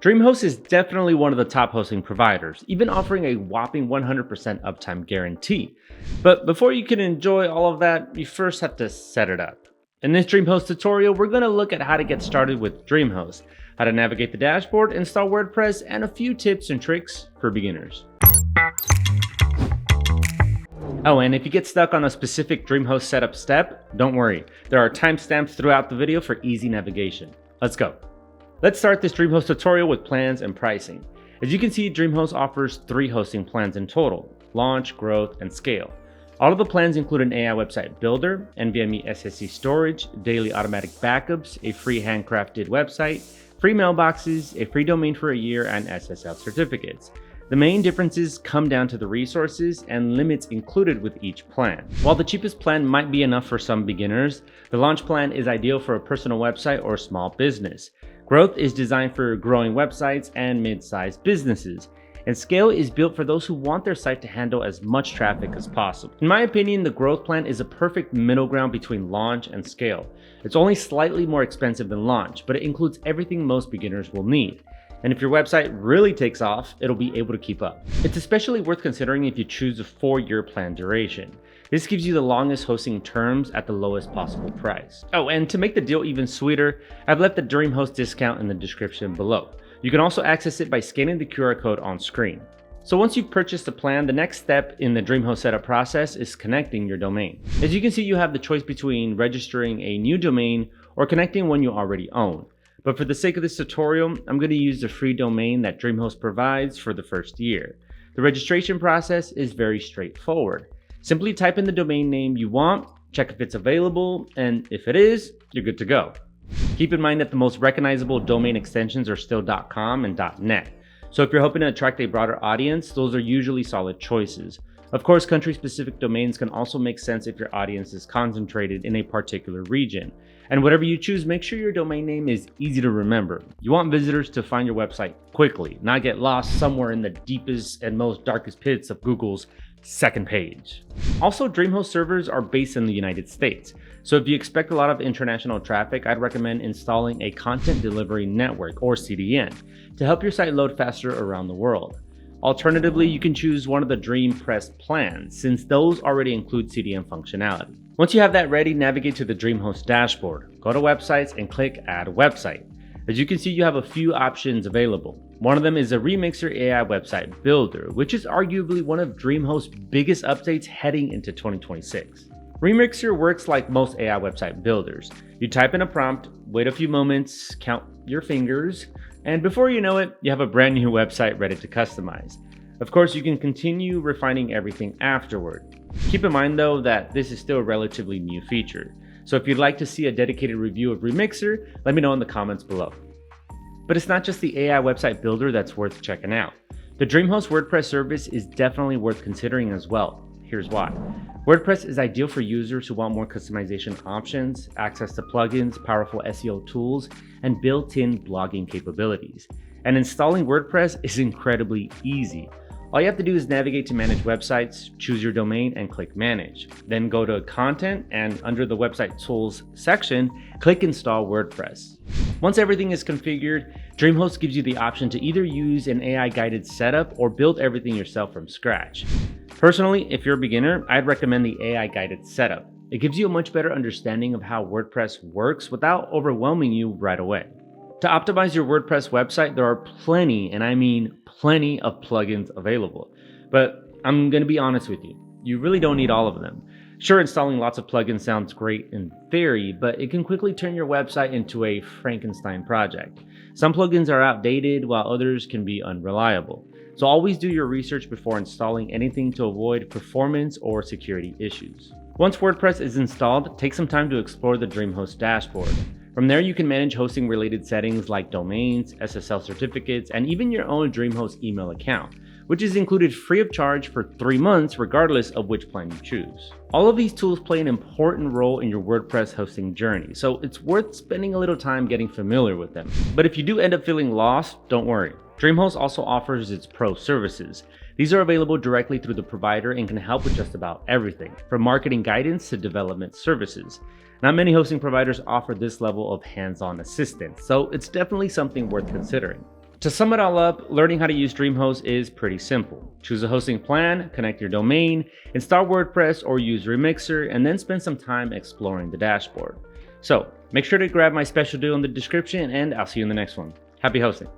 DreamHost is definitely one of the top hosting providers, even offering a whopping 100% uptime guarantee. But before you can enjoy all of that, you first have to set it up. In this DreamHost tutorial, we're going to look at how to get started with DreamHost, how to navigate the dashboard, install WordPress, and a few tips and tricks for beginners. Oh, and if you get stuck on a specific DreamHost setup step, don't worry. There are timestamps throughout the video for easy navigation. Let's go. Let's start this DreamHost tutorial with plans and pricing. As you can see, DreamHost offers 3 hosting plans in total: Launch, Growth, and Scale. All of the plans include an AI website builder, NVMe SSD storage, daily automatic backups, a free handcrafted website, free mailboxes, a free domain for a year, and SSL certificates. The main differences come down to the resources and limits included with each plan. While the cheapest plan might be enough for some beginners, the Launch plan is ideal for a personal website or small business. Growth is designed for growing websites and mid-sized businesses, and Scale is built for those who want their site to handle as much traffic as possible. In my opinion, the Growth plan is a perfect middle ground between Launch and Scale. It's only slightly more expensive than Launch, but it includes everything most beginners will need. And if your website really takes off, it'll be able to keep up. It's especially worth considering if you choose a 4-year plan duration. This gives you the longest hosting terms at the lowest possible price. Oh, and to make the deal even sweeter, I've left the DreamHost discount in the description below. You can also access it by scanning the QR code on screen. So once you've purchased the plan, the next step in the DreamHost setup process is connecting your domain. As you can see, you have the choice between registering a new domain or connecting one you already own. But for the sake of this tutorial, I'm going to use the free domain that DreamHost provides for the first year. The registration process is very straightforward. Simply type in the domain name you want, check if it's available, and if it is, you're good to go. Keep in mind that the most recognizable domain extensions are still .com and .net. So if you're hoping to attract a broader audience, those are usually solid choices. Of course, country-specific domains can also make sense if your audience is concentrated in a particular region. And whatever you choose, make sure your domain name is easy to remember. You want visitors to find your website quickly, not get lost somewhere in the deepest and most darkest pits of Google's second page. Also, DreamHost servers are based in the United States. So if you expect a lot of international traffic, I'd recommend installing a content delivery network, or CDN, to help your site load faster around the world. Alternatively, you can choose one of the DreamPress plans, since those already include CDN functionality. Once you have that ready, navigate to the DreamHost dashboard. Go to Websites and click Add Website. As you can see, you have a few options available. One of them is a Remixer AI website builder, which is arguably one of DreamHost's biggest updates heading into 2026. Remixer works like most AI website builders. You type in a prompt, wait a few moments, count your fingers, and before you know it, you have a brand new website ready to customize. Of course, you can continue refining everything afterward. Keep in mind though that this is still a relatively new feature. So if you'd like to see a dedicated review of Remixer, let me know in the comments below. But it's not just the AI website builder that's worth checking out. The DreamHost WordPress service is definitely worth considering as well. Here's why. WordPress is ideal for users who want more customization options, access to plugins, powerful SEO tools, and built-in blogging capabilities. And installing WordPress is incredibly easy. All you have to do is navigate to Manage Websites, choose your domain, and click Manage. Then go to Content, and under the Website Tools section, click Install WordPress. Once everything is configured, DreamHost gives you the option to either use an AI-guided setup or build everything yourself from scratch. Personally, if you're a beginner, I'd recommend the AI-guided setup. It gives you a much better understanding of how WordPress works without overwhelming you right away. To optimize your WordPress website, there are plenty, and I mean plenty, of plugins available. But I'm going to be honest with you, you really don't need all of them. Sure, installing lots of plugins sounds great in theory, but it can quickly turn your website into a Frankenstein project. Some plugins are outdated, while others can be unreliable. So always do your research before installing anything to avoid performance or security issues. Once WordPress is installed, take some time to explore the DreamHost dashboard. From there, you can manage hosting related settings like domains, SSL certificates, and even your own DreamHost email account, which is included free of charge for 3 months regardless of which plan you choose. All of these tools play an important role in your WordPress hosting journey, so it's worth spending a little time getting familiar with them. But if you do end up feeling lost, don't worry. DreamHost also offers its pro services. These are available directly through the provider and can help with just about everything, from marketing guidance to development services. Not many hosting providers offer this level of hands-on assistance, so it's definitely something worth considering. To sum it all up, learning how to use DreamHost is pretty simple. Choose a hosting plan, connect your domain, install WordPress or use Remixer, and then spend some time exploring the dashboard. So make sure to grab my special deal in the description, and I'll see you in the next one. Happy hosting.